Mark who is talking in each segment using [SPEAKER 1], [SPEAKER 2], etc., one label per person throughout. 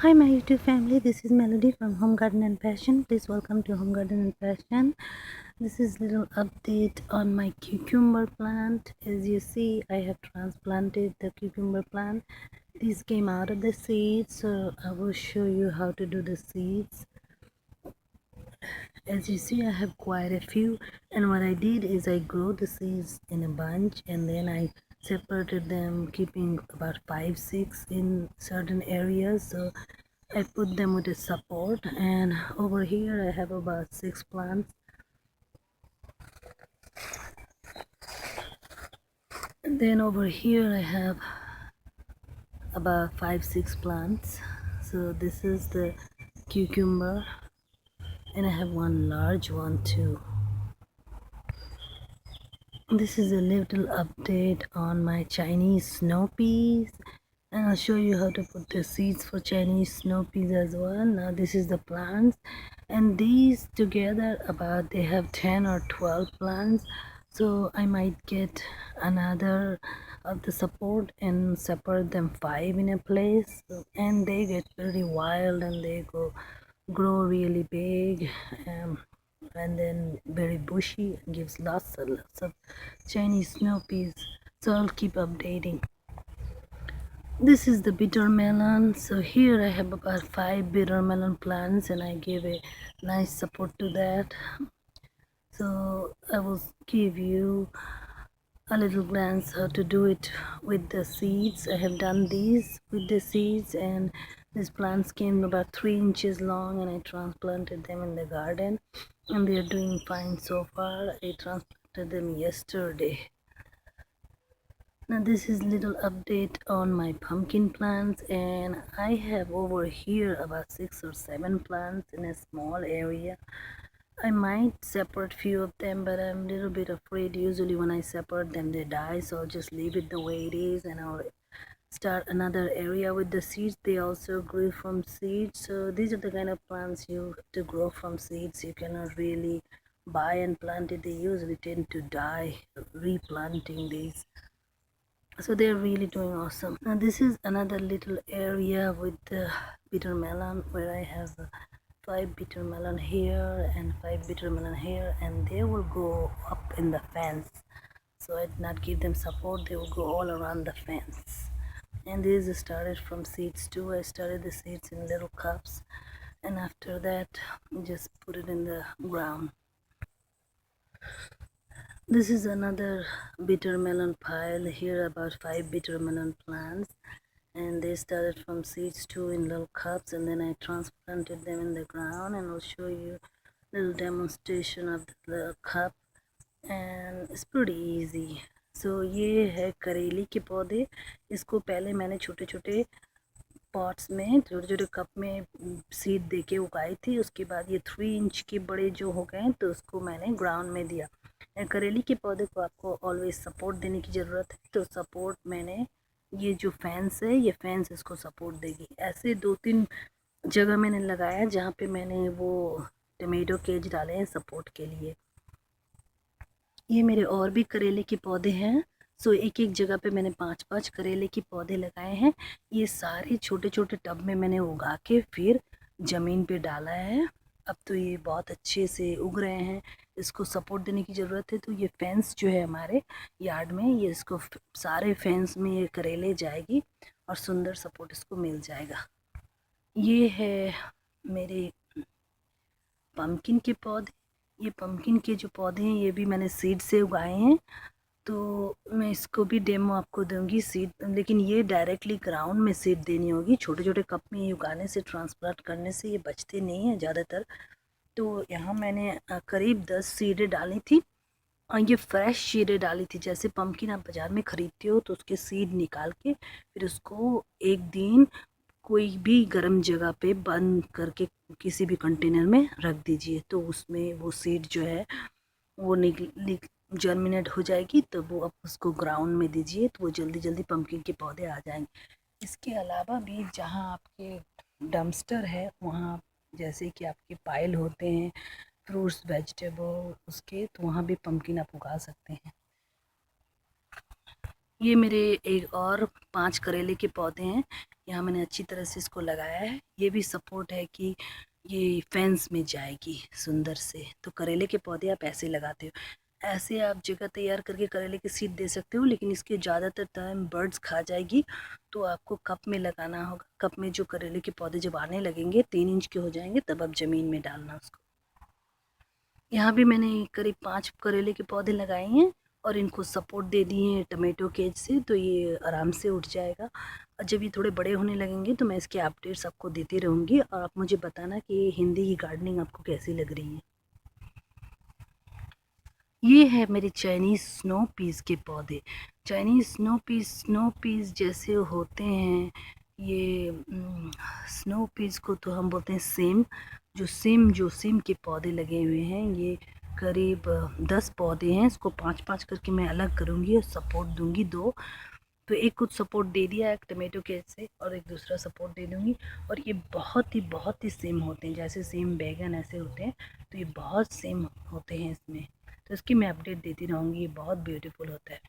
[SPEAKER 1] Hi my YouTube family, this is Melody from Home Garden and Passion. Please welcome to Home Garden and Passion. This is little update on my cucumber plant. As you see, I have transplanted the cucumber plant. These came out of the seeds, so I will show you how to do the seeds. As you see, I have quite a few, and what I did is I grew the seeds in a bunch and then I separated them, keeping about 5-6 in certain areas. So I put them with a support, and over here I have about 6 plants, and then over here I have about 5-6 plants. So this is the cucumber, and I have one large one too. This is a little update on my Chinese snow peas, and I'll show you how to put the seeds for Chinese snow peas as well. Now this is the plants, and these together about they have 10 or 12 plants, so I might get another of the support and separate them 5 in a place, and they get very wild and they grow really big, and then very bushy and gives lots of Chinese snow peas. So I'll keep updating. This is the bitter melon. So here I have about 5 bitter melon plants, and I gave a nice support to that. So I will give you a little glance how to do it with the seeds. I have done these with the seeds, and these plants came about 3 inches long, and I transplanted them in the garden, and they are doing fine so far. I transplanted them yesterday. Now this is little update on my pumpkin plants, and I have over here about 6 or 7 plants in a small area. I might separate few of them, but I'm a little bit afraid. Usually when I separate them they die, so I'll just leave it the way it is, and I'll start another area with the seeds. They also grew from seeds, so these are the kind of plants you have to grow from seeds. You cannot really buy and plant it. They usually tend to die replanting these. So they're really doing awesome. Now this is another little area with the bitter melon, where I have 5 bitter melon here and 5 bitter melon here, and they will go up in the fence. So I did not give them support, they will go all around the fence. And these started from seeds too. I started the seeds in little cups, and after that just put it in the ground. This is another bitter melon pile. Here about 5 bitter melon plants, and they started from seeds too in little cups, and then I transplanted them in the ground, and I'll show you a little demonstration of the cup, and it's pretty easy. So ये है करेली के पौधे. इसको पहले मैंने छोटे छोटे pots में, छोटे छोटे कप में सीड देके उगाई थी. उसके बाद ये 3 इंच के बड़े जो हो गए, तो उसको मैंने ग्राउंड में दिया. करेली के पौधे को आपको ऑलवेज सपोर्ट देने की ज़रूरत है, तो सपोर्ट मैंने ये जो फैंस है, ये फैंस इसको सपोर्ट देगी. ऐसे 2-3 जगह मैंने लगाया जहाँ पे मैंने वो टमेटो केज डाले हैं सपोर्ट के लिए. ये मेरे और भी करेले के पौधे हैं. सो एक एक जगह पे मैंने 5-5 करेले के पौधे लगाए हैं. ये सारे छोटे छोटे टब में मैंने उगा के फिर ज़मीन पे डाला है. अब तो ये बहुत अच्छे से उग रहे हैं. इसको सपोर्ट देने की ज़रूरत है. तो ये फेंस जो है हमारे यार्ड में, ये इसको सारे फेंस में ये करेले जाएगी और सुंदर सपोर्ट इसको मिल जाएगा. ये है मेरे पम्पकिन के पौधे. ये पम्पकिन के जो पौधे हैं ये भी मैंने सीड से उगाए हैं, तो मैं इसको भी डेमो आपको दूंगी सीड. लेकिन ये डायरेक्टली ग्राउंड में सीड देनी होगी. छोटे छोटे कप में ये उगाने से, ट्रांसप्लांट करने से ये बचते नहीं हैं ज़्यादातर. तो यहाँ मैंने करीब 10 सीडें डाली थी, और ये फ्रेश सीडें डाली थी. जैसे पम्पकिन आप बाज़ार में ख़रीदते हो तो उसके सीड निकाल के फिर उसको एक दिन कोई भी गर्म जगह पे बंद करके किसी भी कंटेनर में रख दीजिए, तो उसमें वो सीड जो है वो जर्मिनेट हो जाएगी. तो वो आप उसको ग्राउंड में दीजिए, तो वो जल्दी जल्दी पम्पकिन के पौधे आ जाएंगे. इसके अलावा भी जहाँ आपके डम्पस्टर है, वहाँ जैसे कि आपके पाइल होते हैं फ्रूट्स वेजिटेबल उसके, तो वहाँ भी पम्पकिन आप उगा सकते हैं. ये मेरे एक और 5 करेले के पौधे हैं. यहाँ मैंने अच्छी तरह से इसको लगाया है। ये भी सपोर्ट है कि ये फेंस में जाएगी सुंदर से। तो करेले के पौधे आप ऐसे लगाते हो, ऐसे आप जगह तैयार करके करेले की सीड दे सकते हो, लेकिन इसके ज़्यादातर टाइम बर्ड्स खा जाएगी। तो आपको कप में लगाना होगा। कप में जो करेले के पौधे जब आने लगेंगे 3 इंच के हो जाएंगे, तब आप ज़मीन में डालना उसको। यहाँ भी मैंने करीब 5 करेले के पौधे लगाए हैं और इनको सपोर्ट दे दिए हैं टमाटो केज से, तो ये आराम से उठ जाएगा। और जब ये थोड़े बड़े होने लगेंगे तो मैं इसके अपडेट्स आपको देती रहूँगी, और आप मुझे बताना कि ये हिंदी की गार्डनिंग आपको कैसी लग रही है। ये है मेरे चाइनीज़ स्नो पीस के पौधे। चाइनीज़ स्नो पीस जैसे होते हैं ये, स्नो पीस को तो हम बोलते हैं सेम। जो सेम के पौधे लगे हुए हैं, ये करीब 10 पौधे हैं। इसको 5-5 करके मैं अलग करूँगी और सपोर्ट दूँगी 2। तो एक कुछ सपोर्ट दे दिया एक टमाटो के से, और एक दूसरा सपोर्ट दे दूँगी। और ये बहुत ही सेम होते हैं, जैसे सेम बैगन ऐसे होते हैं, तो ये बहुत सेम होते हैं इसमें। तो इसकी मैं अपडेट देती रहूँगी। ये बहुत ब्यूटीफुल होता है।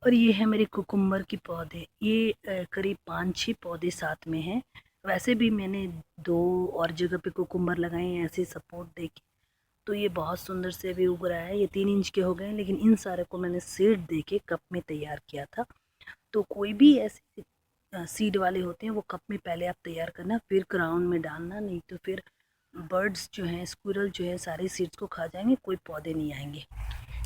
[SPEAKER 1] और ये है मेरे कुकुम्बर के पौधे। ये करीब 5-6 पौधे साथ में हैं। वैसे भी मैंने 2 और जगह पे कुकुम्बर लगाए हैं ऐसे सपोर्ट दे के। तो ये बहुत सुंदर से भी उग रहा है। ये 3 इंच के हो गए, लेकिन इन सारे को मैंने सीड दे के कप में तैयार किया था। तो कोई भी ऐसे सीड वाले होते हैं वो कप में पहले आप तैयार करना, फिर ग्राउंड में डालना, नहीं तो फिर बर्ड्स जो हैं, स्क्विरल जो है, सारे सीड्स को खा जाएंगे, कोई पौधे नहीं आएंगे।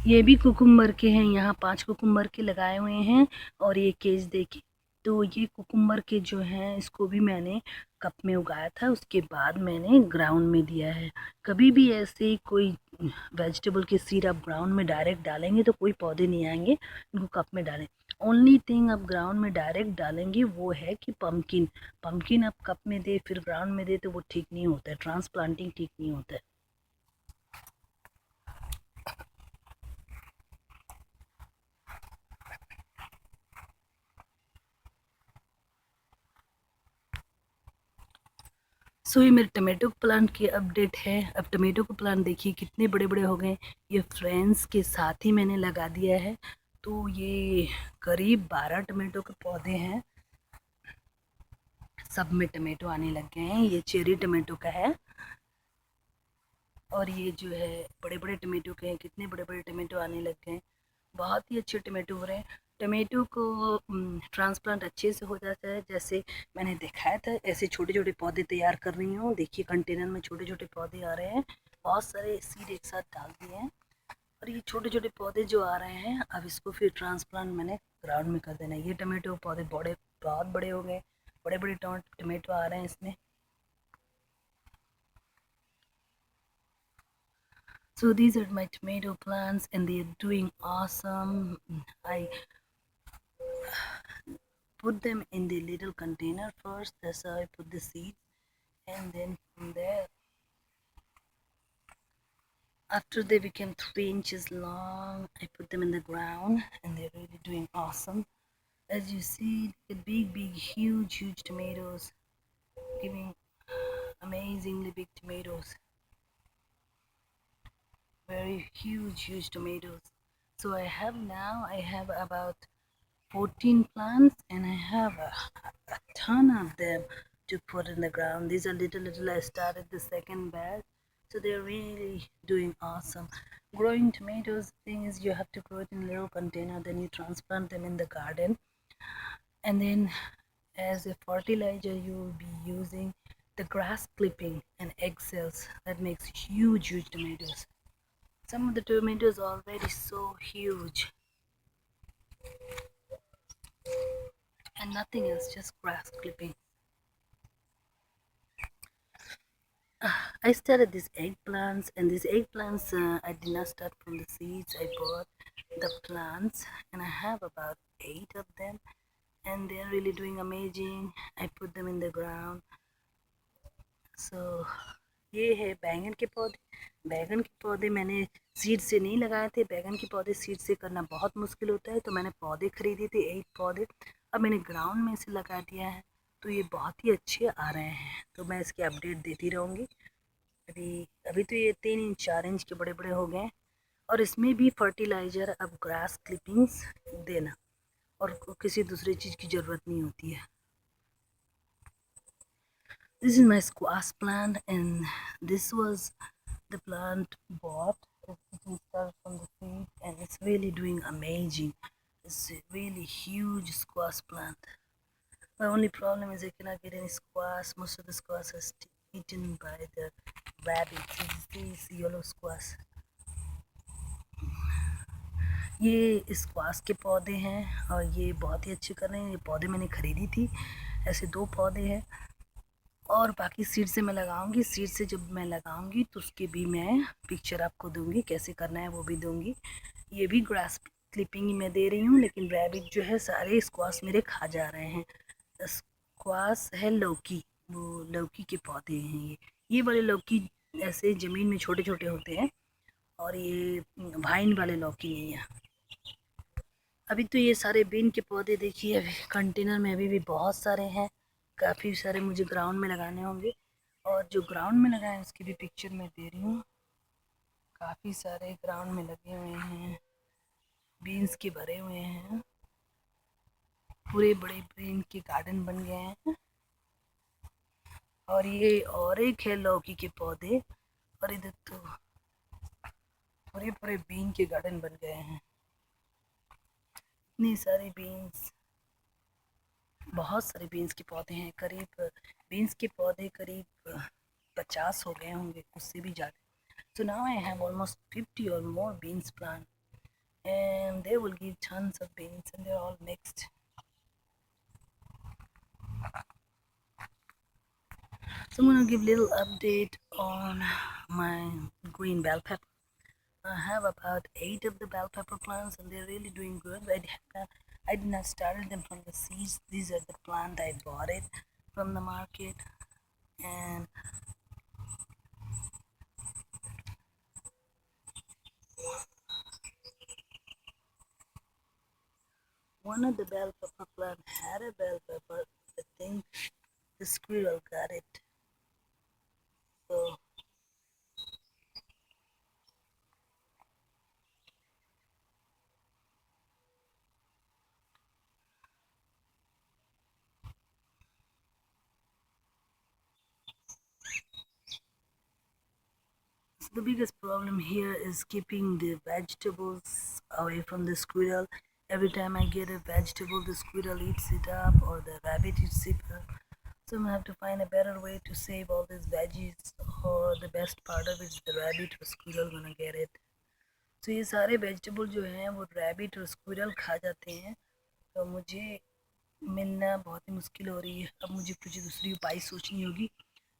[SPEAKER 1] ये भी कुकुम्बर के हैं। यहाँ 5 कुकुम्बर के लगाए हुए हैं और ये केज देखिए। तो ये कुकुम्बर के जो हैं, इसको भी मैंने कप में उगाया था, उसके बाद मैंने ग्राउंड में दिया है। कभी भी ऐसे कोई वेजिटेबल के सीड आप ग्राउंड में डायरेक्ट डालेंगे तो कोई पौधे नहीं आएंगे, इनको कप में डालें। ओनली थिंग आप ग्राउंड में डायरेक्ट डालेंगे वो है कि पम्पकिन आप कप में दे फिर ग्राउंड में दे तो वो ठीक नहीं होता है, ट्रांसप्लांटिंग ठीक नहीं होता है। सो ये मेरे टमाटो प्लांट की अपडेट है। अब टमाटो के प्लांट देखिए कितने बड़े बड़े हो गए। ये फ्रेंड्स के साथ ही मैंने लगा दिया है। तो ये करीब 12 टमाटो के पौधे हैं, सब में टमाटो आने लग गए हैं। ये चेरी टमाटो का है, और ये जो है बड़े बड़े टमाटो के हैं। कितने बड़े बड़े टमाटो आने लग गए हैं, बहुत ही अच्छे टमाटो हो रहे हैं। टमाटो को ट्रांसप्लांट अच्छे से हो जाता है, जैसे मैंने दिखाया था। ऐसे छोटे छोटे पौधे तैयार कर रही हूँ, देखिए कंटेनर में छोटे छोटे पौधे आ रहे हैं। बहुत सारे सीड एक साथ डाल दिए हैं, और ये छोटे छोटे पौधे जो आ रहे हैं, अब इसको फिर ट्रांसप्लांट मैंने ग्राउंड में कर देना है। ये टमाटो पौधे बहुत बड़े हो गए, बड़े बड़े टमाटो आ रहे हैं इसमें। So these are my tomato plants and they're doing awesome. I put them in the little container first, that's how I put the seeds, and then from there, after they became 3 inches long, I put them in the ground and they're really doing awesome. As you see, the big huge tomatoes, giving amazingly big tomatoes, very huge tomatoes. So I have about 14 plants, and I have a ton of them to put in the ground. These are little I started the second batch, so they're really doing awesome. Growing tomatoes, the thing is you have to grow it in a little container, then you transplant them in the garden, and then as a fertilizer you will be using the grass clipping and egg cells. That makes huge tomatoes. Some of the tomatoes are already so huge, and nothing else, just grass clipping. I started these eggplants, and these eggplants I did not start from the seeds. I bought the plants, and I have about 8 of them, and they're really doing amazing. I put them in the ground. So ये है बैंगन के पौधे। बैंगन के पौधे मैंने seed से नहीं लगाए थे। बैंगन के पौधे सीड से करना बहुत मुश्किल होता है, तो मैंने पौधे खरीदे थे 8 पौधे। अब मैंने ग्राउंड में से लगा दिया है, तो ये बहुत ही अच्छे आ रहे हैं। तो मैं इसकी अपडेट देती रहूँगी। अभी अभी तो ये 3 इंच 4 इंच के बड़े बड़े हो गए, और इसमें भी फर्टिलाइज़र अब ग्रास क्लिपिंग्स देना, और किसी दूसरी चीज़ की ज़रूरत नहीं होती है। This is my squash plant, and this was the plant bought. It started from the seed, and it's really doing amazing. It's a really huge squash plant. My only problem is I cannot get any squash. Most of the squash is eaten by the rabbits. This yellow squash. ये squash के पौधे हैं और ये बहुत ही अच्छे कर रहे हैं. ये पौधे मैंने ख़रीदी थी. ऐसे 2 पौधे हैं और बाकी सीड से मैं लगाऊंगी. सीड से जब मैं लगाऊंगी तो उसके भी मैं पिक्चर आपको दूंगी, कैसे करना है वो भी दूंगी. ये भी ग्रास क्लिपिंग ही मैं दे रही हूँ, लेकिन रैबिट जो है सारे स्क्वाश मेरे खा जा रहे हैं. स्क्वाश है लौकी, वो लौकी के पौधे हैं. ये वाले लौकी ऐसे ज़मीन में छोटे छोटे होते हैं और ये वाइन वाले लौकी नहीं है. अभी तो ये सारे बीन के पौधे देखिए, अभी कंटेनर में अभी भी बहुत सारे हैं. काफ़ी सारे मुझे ग्राउंड में लगाने होंगे, और जो ग्राउंड में लगाए उसकी भी पिक्चर मैं दे रही हूँ. काफ़ी सारे ग्राउंड में लगे हुए हैं, बीन्स के भरे हुए हैं. पूरे बड़े बीन के गार्डन बन गए हैं. और ये और एक है लौकी के पौधे, और इधर तो पूरे पूरे बीन के गार्डन बन गए हैं. इतनी सारी बीन्स, बहुत सारे बीन्स के पौधे हैं. करीब बीन्स के पौधे करीब 50 हो गए होंगे, उससे भी ज़्यादा. So now I have almost 50 or more beans plant, and they will give tons of beans, and they're all mixed. So I'm gonna give little update on my green bell pepper. I have about 8 of the bell pepper plants, and they're really doing good. I did not started them from the seeds. These are the plant I bought it from the market, and one of the bell pepper plant had a bell pepper. I think the squirrel got it. So the biggest problem here is keeping the vegetables away from the squirrel. Every time I get a vegetable, the squirrel eats it up or the rabbit eats it up. So I'm gonna have to find a better way to save all these veggies, or the best part of it is the rabbit or squirrel gonna get it. तो ये सारे vegetable जो हैं वो rabbit और squirrel खा जाते हैं, तो मुझे मिलना बहुत ही मुश्किल हो रही है. अब मुझे कुछ दूसरी उपाय सोचनी होगी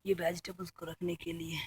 [SPEAKER 1] ये वेजिटेबल्स को रखने के लिए.